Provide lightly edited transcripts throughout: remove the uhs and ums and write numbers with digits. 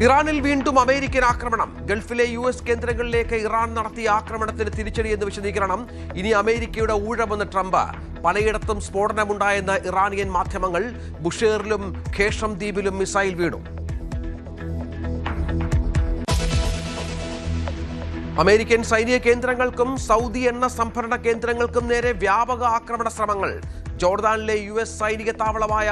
ഇറാനിൽ വീണ്ടും അമേരിക്കൻ ആക്രമണം. ഗൾഫിലെ US കേന്ദ്രങ്ങളിലേക്ക് ഇറാൻ നടത്തിയ ആക്രമണത്തിന് തിരിച്ചടിയെന്ന് വിശദീകരണം. ഇനി അമേരിക്കയുടെ ഊഴമെന്ന് ട്രംപ്. പലയിടത്തും സ്ഫോടനമുണ്ടായെന്ന ഇറാനിയൻ മാധ്യമങ്ങൾ. ബുഷേറിലും ഖേഷം ദ്വീപിലും മിസൈൽ വീണു. അമേരിക്കൻ സൈനിക കേന്ദ്രങ്ങൾക്കും സൗദി എണ്ണ സംഭരണ കേന്ദ്രങ്ങൾക്കും നേരെ വ്യാപക ആക്രമണ ശ്രമങ്ങൾ. ജോർദാനിലെ US സൈനിക താവളമായ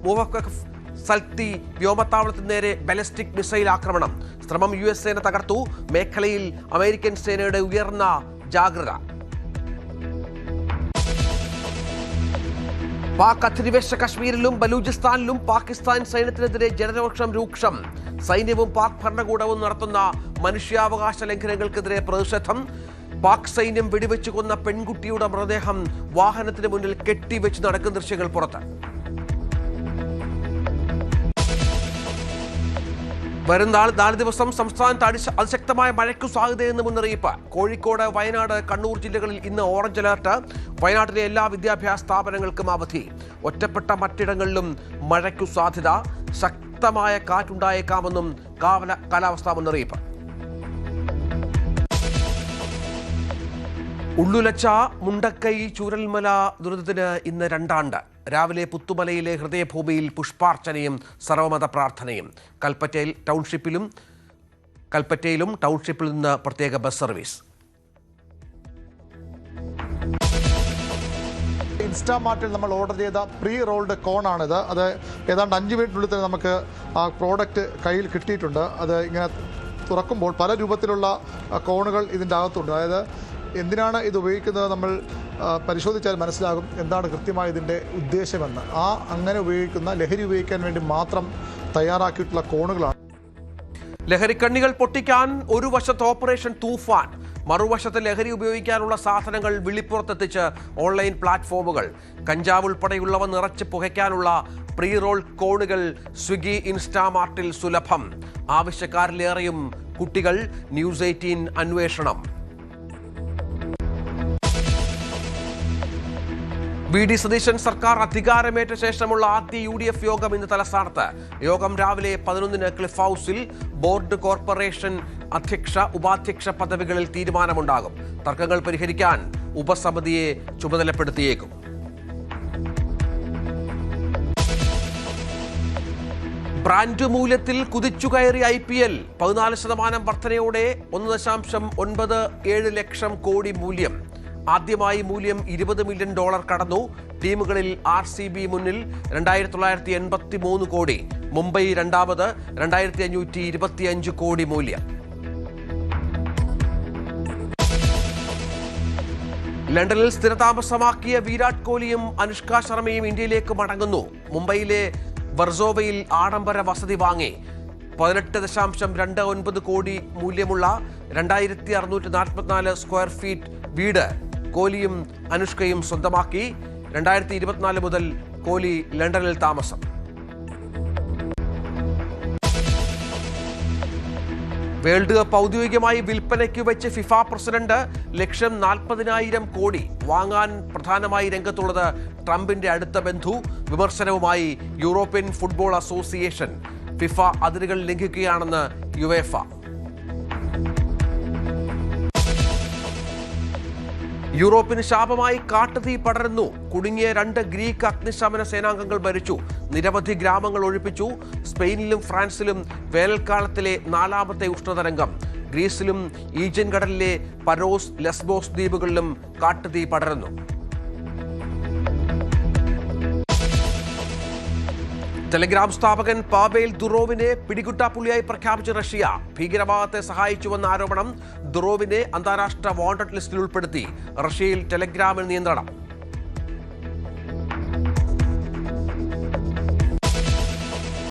മുവഖഫ് സൽത്തി വ്യോമത്താവളത്തിന് നേരെ ബാലിസ്റ്റിക് മിസൈൽ ആക്രമണം. ശ്രമം US സേന തകർത്തു. മേഖലയിൽ അമേരിക്കൻ സേനയുടെ ഉയർന്ന ജാഗ്രത. പാക് അധിനിവേശ കശ്മീരിലും ബലൂചിസ്ഥാനിലും പാകിസ്ഥാൻ സൈന്യത്തിനെതിരെ ജനരോഷം രൂക്ഷം. സൈന്യവും പാക് ഭരണകൂടവും നടത്തുന്ന മനുഷ്യാവകാശ ലംഘനങ്ങൾക്കെതിരെ പ്രതിഷേധം. പാക് സൈന്യം വെടിവെച്ചു കൊന്ന പെൺകുട്ടിയുടെ മൃതദേഹം വാഹനത്തിന് മുന്നിൽ കെട്ടിവെച്ച് നടക്കുന്ന ദൃശ്യങ്ങൾ പുറത്ത്. വരുന്ന 4 ദിവസം സംസ്ഥാനത്ത് അതിശക്തമായ മഴയ്ക്കു സാധ്യതയെന്ന് മുന്നറിയിപ്പ്. കോഴിക്കോട്, വയനാട്, കണ്ണൂർ ജില്ലകളിൽ ഇന്ന് ഓറഞ്ച് അലർട്ട്. വയനാട്ടിലെ എല്ലാ വിദ്യാഭ്യാസ സ്ഥാപനങ്ങൾക്കും അവധി. ഒറ്റപ്പെട്ട മറ്റിടങ്ങളിലും മഴയ്ക്കു സാധ്യത. ശക്തമായ കാറ്റുണ്ടായേക്കാമെന്നും കാലാവസ്ഥാ മുന്നറിയിപ്പ്. ഉള്ളുലച്ച മുണ്ടക്കൈ ചൂരൽമല ദുരന്തത്തിന് ഇന്ന് 2 ആണ്ട്. രാവിലെ പുത്തുമലയിലെ ഹൃദയഭൂമിയിൽ പുഷ്പാർച്ചനയും സർവമത പ്രാർത്ഥനയും. കൽപ്പറ്റയിലും ടൗൺഷിപ്പിൽ നിന്ന് പ്രത്യേക ബസ് സർവീസ്. ഇൻസ്റ്റാമാർട്ടിൽ നമ്മൾ ഓർഡർ ചെയ്ത പ്രീ റോൾഡ് കോണാണിത്. അത് ഏതാണ്ട് 5 മിനിറ്റിനുള്ളിൽ തന്നെ നമുക്ക് ആ പ്രോഡക്റ്റ് കയ്യിൽ കിട്ടിയിട്ടുണ്ട്. അത് ഇങ്ങനെ തുറക്കുമ്പോൾ പല രൂപത്തിലുള്ള കോണുകൾ ഇതിൻ്റെ അകത്തുണ്ട്. അതായത് എന്തിനാണ് ഇത് ഉപയോഗിക്കുന്നത് നമ്മൾ പരിശോധിച്ചാൽ മനസ്സിലാകും എന്താണ് കൃത്യമായി ഇതിൻ്റെ ഉദ്ദേശമെന്ന്. അങ്ങനെ ഉപയോഗിക്കുന്ന ലഹരി ഉപയോഗിക്കാൻ വേണ്ടി മാത്രം തയ്യാറാക്കിയിട്ടുള്ള കോണുകളാണ്. ലഹരിക്കണ്ണികൾ പൊട്ടിക്കാൻ ഒരു വശത്ത് ഓപ്പറേഷൻ തൂഫാൻ, മറുവശത്ത് ലഹരി ഉപയോഗിക്കാനുള്ള സാധനങ്ങൾ വിളിപ്പുറത്തെത്തിച്ച് ഓൺലൈൻ പ്ലാറ്റ്ഫോമുകൾ. കഞ്ചാവ് ഉൾപ്പെടെയുള്ളവ നിറച്ച് പുകയ്ക്കാനുള്ള പ്രീ റോൾ കോണുകൾ സ്വിഗ്ഗി, ഇൻസ്റ്റാമാർട്ടിൽ സുലഭം. ആവശ്യക്കാരിലേറെയും കുട്ടികൾ. ന്യൂസ് 18 അന്വേഷണം. VD സതീശൻ സർക്കാർ അധികാരമേറ്റ ശേഷമുള്ള ആദ്യ UDF യോഗം ഇന്ന് തലസ്ഥാനത്ത്. യോഗം രാവിലെ 11-ന് ക്ലിഫ് ഹൗസിൽ. ബോർഡ്, കോർപ്പറേഷൻ അധ്യക്ഷ, ഉപാധ്യക്ഷ പദവികളിൽ തീരുമാനമുണ്ടാകും. തർക്കങ്ങൾ പരിഹരിക്കാൻ ഉപസമിതിയെ ചുമതലപ്പെടുത്തിയേക്കും. ബ്രാൻഡ് മൂല്യത്തിൽ കുതിച്ചുകയറി IPL. 14% വർധനയോടെ $1.97 ലക്ഷം കോടി മൂല്യം. ആദ്യമായി മൂല്യം $20 മില്യൺ കടന്നു. ടീമുകളിൽ RCB മുന്നിൽ 2983 കോടി. മുംബൈ രണ്ടാമത് 2525 കോടി മൂല്യം. ലണ്ടനിൽ സ്ഥിരതാമസമാക്കിയ വിരാട് കോഹ്ലിയും അനുഷ്ക ശർമ്മയും ഇന്ത്യയിലേക്ക് മടങ്ങുന്നു. മുംബൈയിലെ വർസോവയിൽ ആഡംബര വസതി വാങ്ങി. 18.29 കോടി മൂല്യമുള്ള 2644 സ്ക്വയർ ഫീറ്റ് വീട് കോഹ്ലിയും അനുഷ്കയും സ്വന്തമാക്കി. 2024 മുതൽ കോഹ്ലി ലണ്ടനിൽ താമസം. വേൾഡ് കപ്പ് ഔദ്യോഗികമായി വിൽപ്പനയ്ക്ക് വെച്ച് ഫിഫ പ്രസിഡന്റ്. ലക്ഷ്യം 40,000 കോടി. വാങ്ങാൻ പ്രധാനമായി രംഗത്തുള്ളത് ട്രംപിന്റെ അടുത്ത ബന്ധു. വിമർശനവുമായി യൂറോപ്യൻ ഫുട്ബോൾ അസോസിയേഷൻ. ഫിഫ അതിരുകൾ ലംഘിക്കുകയാണെന്ന് യുവേഫ. യൂറോപ്പിന് ശാപമായി കാട്ടുതീ പടരുന്നു. കുടുങ്ങിയ 2 ഗ്രീക്ക് അഗ്നിശമന സേനാംഗങ്ങൾ മരിച്ചു. നിരവധി ഗ്രാമങ്ങൾ ഒഴിപ്പിച്ചു. സ്പെയിനിലും ഫ്രാൻസിലും വേനൽക്കാലത്തിലെ 4ാമത്തെ ഉഷ്ണതരംഗം. ഗ്രീസിലും ഈജിയൻ കടലിലെ പരോസ്, ലെസ്ബോസ് ദ്വീപുകളിലും കാട്ടുതീ പടരുന്നു. ടെലഗ്രാം സ്ഥാപകൻ പാവേൽ ദുറോവിനെ പിടികിട്ടാപ്പുള്ളിയായി പ്രഖ്യാപിച്ച റഷ്യ. ഭീകരവാദത്തെ സഹായിച്ചുവെന്ന ആരോപണം. ദുറോവിനെ അന്താരാഷ്ട്ര വാണ്ടഡ് ലിസ്റ്റിൽ ഉൾപ്പെടുത്തി. റഷ്യയിൽ ടെലഗ്രാമിന് നിയന്ത്രണം.